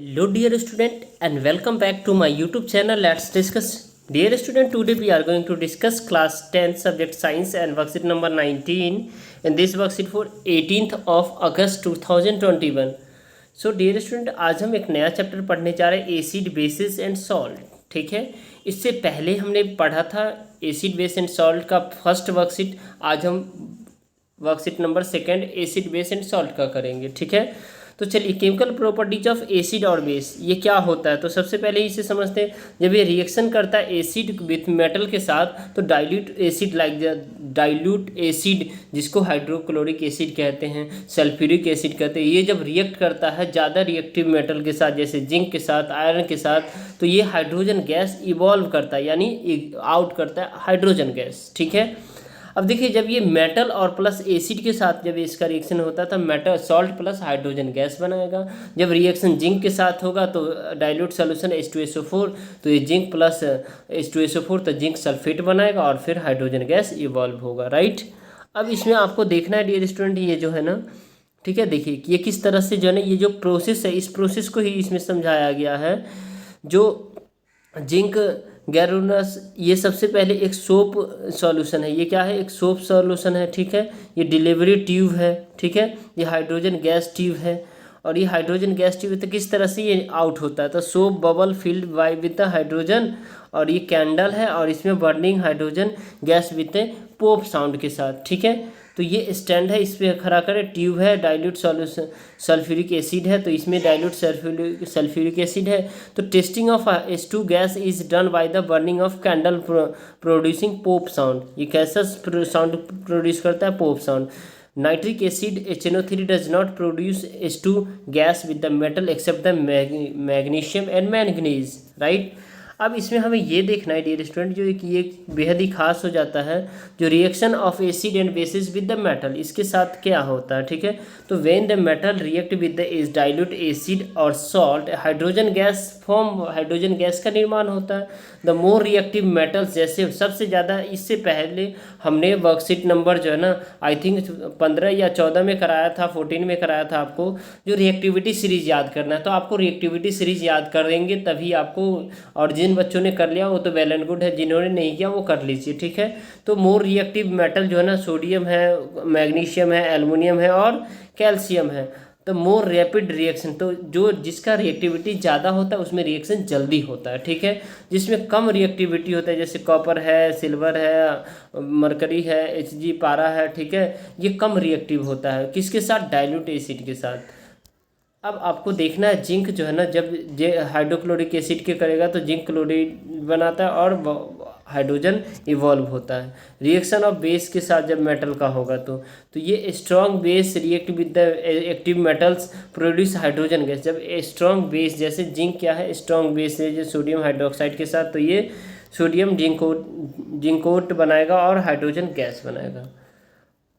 Hello dear student and welcome back to my YouTube channel. Let's discuss. Dear student, today we are going to discuss class 10 subject science and worksheet number 19 in this worksheet for 18th of August 2021. So dear student, आज हम एक नया chapter पढ़ने जा रहे हैं acid basis and salt. ठीक है, इससे पहले हमने पढ़ा था एसिड बेस एंड सॉल्ट का फर्स्ट वर्कशीट. आज हम worksheet number second acid base and salt का करेंगे. ठीक है, तो चलिए केमिकल प्रॉपर्टीज ऑफ एसिड और बेस ये क्या होता है. तो सबसे पहले इसे समझते हैं. जब ये रिएक्शन करता है एसिड विथ मेटल के साथ तो डाइल्यूट एसिड डाइल्यूट एसिड जिसको हाइड्रोक्लोरिक एसिड कहते हैं, सल्फ्यूरिक एसिड कहते हैं, ये जब रिएक्ट करता है ज़्यादा रिएक्टिव मेटल के साथ जैसे जिंक के साथ, आयरन के साथ, तो ये हाइड्रोजन गैस इवॉल्व करता है यानी आउट करता है हाइड्रोजन गैस. ठीक है, अब देखिए जब ये मेटल और प्लस एसिड के साथ जब इसका रिएक्शन होता है तो metal salt plus hydrogen gas बनाएगा. जब रिएक्शन जिंक के साथ होगा तो डाइल्यूट सॉल्यूशन H2SO4, तो ये जिंक प्लस H2SO4 तो जिंक सल्फेट बनाएगा और फिर हाइड्रोजन गैस इवॉल्व होगा. राइट, अब इसमें आपको देखना है डियर स्टूडेंट ये जो है ना, ठीक है, देखिए कि ये किस तरह से जो है ना ये जो प्रोसेस है इस प्रोसेस को ही इसमें समझाया गया है. जो जिंक गैरोनस ये सबसे पहले एक सोप सॉल्यूशन है. ये क्या है? एक सोप सॉल्यूशन है. ठीक है, ये डिलीवरी ट्यूब है. ठीक है, ये हाइड्रोजन गैस ट्यूब है और ये हाइड्रोजन गैस ट्यूब तो किस तरह से ये आउट होता है तो soap bubble filled by with the hydrogen, और ये कैंडल है और इसमें burning hydrogen gas with pope sound के साथ. ठीक है, तो ये स्टैंड है, इस पर खड़ा करें. ट्यूब है, डाइल्यूट सॉल्यूशन सल्फ्यूरिक एसिड है तो इसमें डाइल्यूट सल्फ्यूरिक एसिड है. तो testing of H2 gas is done by the burning of candle producing pop sound. ये कैसा साउंड प्रोड्यूस करता है? Pop sound. Nitric acid HNO3 does not produce H2 gas with the metal except the magnesium and manganese. Right, अब इसमें हमें ये देखना है डियर स्टूडेंट जो कि ये बेहद ही खास हो जाता है जो reaction of acid and bases with the metal इसके साथ क्या होता है. ठीक है, तो when the metal react with the is dilute acid और salt hydrogen gas form, hydrogen gas का निर्माण होता है. द मोर रिएक्टिव मेटल्स, जैसे सबसे ज़्यादा इससे पहले हमने वर्कशीट नंबर जो है ना आई थिंक 15 या 14 में कराया था, 14 में कराया था आपको जो रिएक्टिविटी सीरीज याद करना है. तो आपको रिएक्टिविटी सीरीज याद करेंगे तभी आपको, और जिन बच्चों ने कर लिया वो तो वेल एंड गुड है, जिन्होंने नहीं किया वो कर लीजिए. ठीक है, तो मोर रिएक्टिव मेटल जो है ना सोडियम है, मैग्नीशियम है, एल्युमिनियम है और कैल्शियम है. तो मोर रैपिड रिएक्शन, तो जो जिसका रिएक्टिविटी ज़्यादा होता है उसमें रिएक्शन जल्दी होता है. ठीक है, जिसमें कम रिएक्टिविटी होता है जैसे कॉपर है, सिल्वर है, मरकरी है, Hg पारा है. ठीक है, ये कम रिएक्टिव होता है किसके साथ? डाइल्यूट एसिड के साथ. अब आपको देखना है जिंक जो है ना जब हाइड्रोक्लोरिक एसिड के करेगा तो जिंक क्लोराइड बनाता है और हाइड्रोजन इवॉल्व होता है. रिएक्शन ऑफ बेस के साथ जब मेटल का होगा तो ये strong base react with the active metals produce hydrogen gas. जब स्ट्रॉन्ग बेस जैसे जिंक क्या है? स्ट्रॉन्ग बेस है जो सोडियम हाइड्रोक्साइड के साथ, तो ये सोडियम जिंकोट बनाएगा और हाइड्रोजन गैस बनाएगा.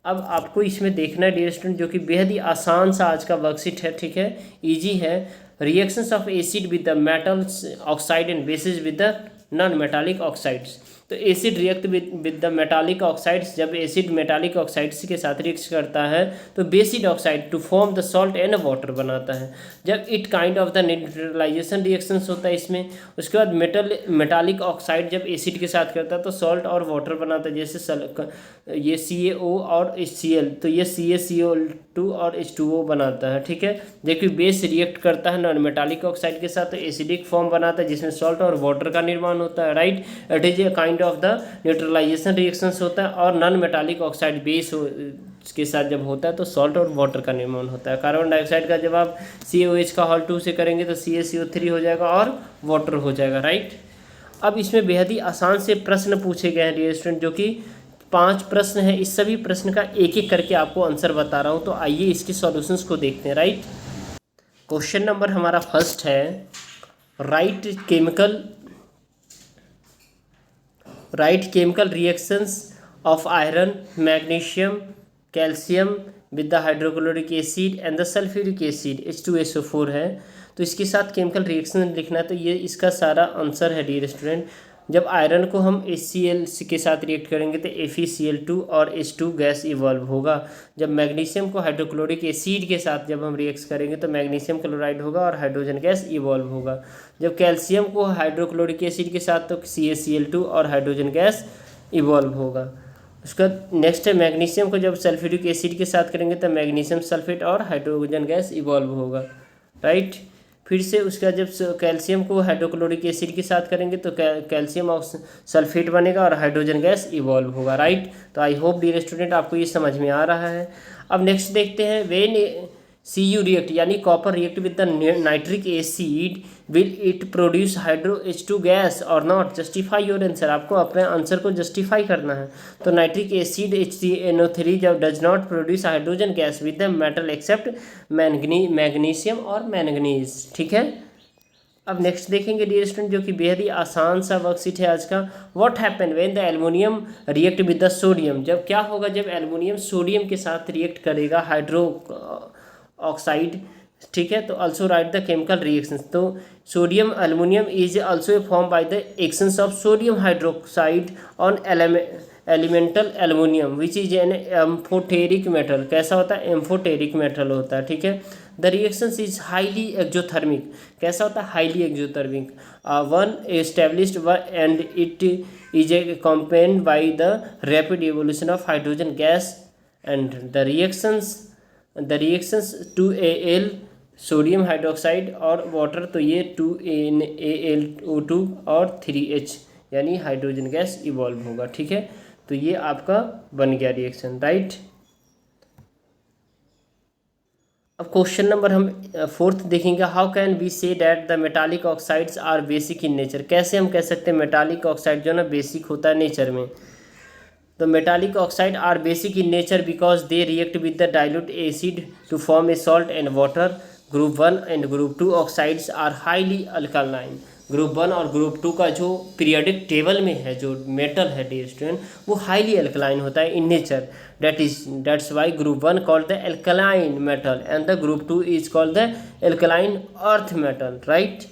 अब आपको इसमें देखना है डियर स्टूडेंट जो कि बेहद ही आसान सा आज का वर्कशीट है. ठीक है, इजी है. Reactions of acid with the metals oxide and bases with the non metallic oxides. तो acid react with the metallic oxides, जब एसिड मेटालिक ऑक्साइड्स के साथ रिएक्ट करता है तो basic oxide to form the salt and water बनाता है. जब it kind of the neutralisation reactions होता है इसमें. उसके बाद मेटालिक ऑक्साइड जब एसिड के साथ करता है तो सॉल्ट और वाटर बनाता है जैसे ये CaO और HCl, तो ये CaCO2 और H2O बनाता है. ठीक है, जबकि बेस रिएक्ट करता है नॉन मेटालिक ऑक्साइड के साथ तो एसिडिक फॉर्म बनाता है जिसमें सॉल्ट और वाटर का निर्माण होता है. Right, it is a kind of the neutralisation reactions होता है. और नॉन मेटालिक ऑक्साइड बेस के साथ जब होता है तो सॉल्ट और वाटर का निर्माण होता है. कार्बन डाइऑक्साइड का जब आप COH का हॉल 2 से करेंगे तो CaCO3 हो जाएगा और वाटर हो जाएगा. राइट, अब इसमें बेहद ही आसान से प्रश्न पूछे गए हैं डियर स्टूडेंट जो कि 5 प्रश्न है. इस सभी प्रश्न का एक एक करके आपको आंसर बता रहा हूँ. तो आइए इसके सॉल्यूशंस को देखते हैं. राइट, क्वेश्चन नंबर हमारा फर्स्ट है right chemical reactions of iron, magnesium, calcium with the hydrochloric acid and the sulphuric acid H2SO4 है. तो इसके साथ केमिकल रिएक्शन लिखना है. तो ये इसका सारा आंसर है डियर स्टूडेंट. जब आयरन को हम HCl के साथ रिएक्ट करेंगे तो FeCl2 और H2 गैस इवॉल्व होगा। जब मैग्नीशियम को हाइड्रोक्लोरिक एसिड के साथ जब हम रिएक्ट करेंगे तो मैग्नीशियम क्लोराइड होगा और हाइड्रोजन गैस इवॉल्व होगा। जब कैल्शियम को हाइड्रोक्लोरिक एसिड के साथ तो CaCl2 और हाइड्रोजन गैस इवॉल्व होगा। उसका नेक्स्ट है मैग्नीशियम को जब सल्फ्यूरिक एसिड के साथ करेंगे तो मैग्नीशियम सल्फेट और हाइड्रोजन गैस इवॉल्व होगा, राइट। फिर से उसका जब कैल्शियम को हाइड्रोक्लोरिक एसिड के साथ करेंगे तो कैल्शियम सल्फेट बनेगा और हाइड्रोजन गैस इवॉल्व होगा, राइट। तो आई होप डियर स्टूडेंट आपको ये समझ में आ रहा है। अब नेक्स्ट देखते हैं व्हेन Cu रिएक्ट यानी copper react with the nitric acid will it produce hydro H2 gas और नॉट। जस्टिफाई योर आंसर, आपको अपने आंसर को जस्टिफाई करना है। तो नाइट्रिक एसिड HCNO3 जब does not produce hydrogen gas with the metal except magnesium और manganese, ठीक है। अब नेक्स्ट देखेंगे डियर स्टूडेंट जो कि बेहद ही आसान सा वर्कशीट है आज का। What happen when the aluminium react with the sodium, जब क्या होगा जब एल्युमिनियम सोडियम के साथ रिएक्ट करेगा हाइड्रो ऑक्साइड, ठीक है। तो also right the chemical reactions. तो sodium aluminium is also form by the actions of sodium hydroxide on elemental aluminium which is an amphoteric metal. कैसा होता है? एम्फोटेरिक मेटल होता है, ठीक है। The reactions is highly exothermic. कैसा होता है? Highly exothermic. One established and it is accompanied by the rapid evolution of hydrogen gas and the reactions 2Al sodium hydroxide और वाटर, तो ये 2NaAlO2 और 3H यानी हाइड्रोजन गैस इवॉल्व होगा, ठीक है। तो ये आपका बन गया रिएक्शन, राइट। अब क्वेश्चन नंबर हम 4th देखेंगे। How can we say that the metallic oxides are basic in nature. कैसे हम कह सकते हैं मेटालिक ऑक्साइड जो है ना बेसिक होता है नेचर में। The metallic oxide are basic in nature because they react with the dilute acid to form a salt and water. Group 1 and Group 2 oxides are highly alkaline. Group 1 और group 2 का जो periodic table में है जो metal है dear student वो highly alkaline होता है in nature. That's why group 1 called the alkaline metal and the group 2 is called the alkaline earth metal, right.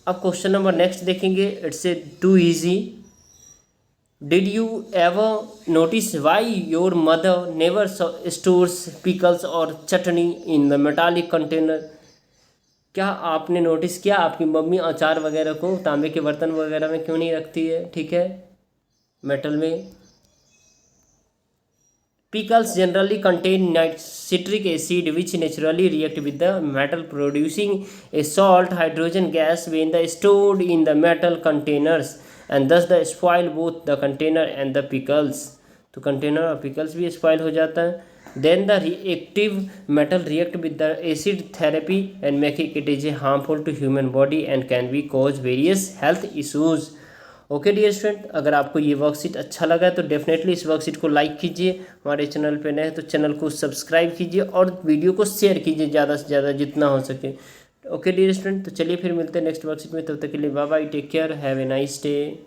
अब क्वेश्चन नंबर नेक्स्ट देखेंगे। It's a too easy. Did you ever notice why your mother never stores pickles or chutney in the metallic container? क्या आपने notice किया आपकी mummy अचार वगैरह को तांबे के बर्तन वगैरह में क्यों नहीं रखती है, ठीक है, मेटल में। Pickles generally contain citric acid which naturally react with the metal producing a salt hydrogen gas when they stored in the metal containers and thus they spoil both the container and the pickles। तो container और pickles भी spoil हो जाता है। Then the reactive metal react with the acid therapy and make it is a harmful to human body and can be cause various health issues. Okay dear student, अगर आपको ये worksheet अच्छा लगा तो डेफिनेटली इस वर्कशीट को like कीजिए। हमारे चैनल पे नए तो चैनल को सब्सक्राइब कीजिए और वीडियो को शेयर कीजिए ज़्यादा से ज़्यादा जितना हो सके। ओके डियर स्टूडेंट, तो चलिए फिर मिलते हैं नेक्स्ट वर्कशीट में। तब तक के लिए bye bye, take care, have a nice day.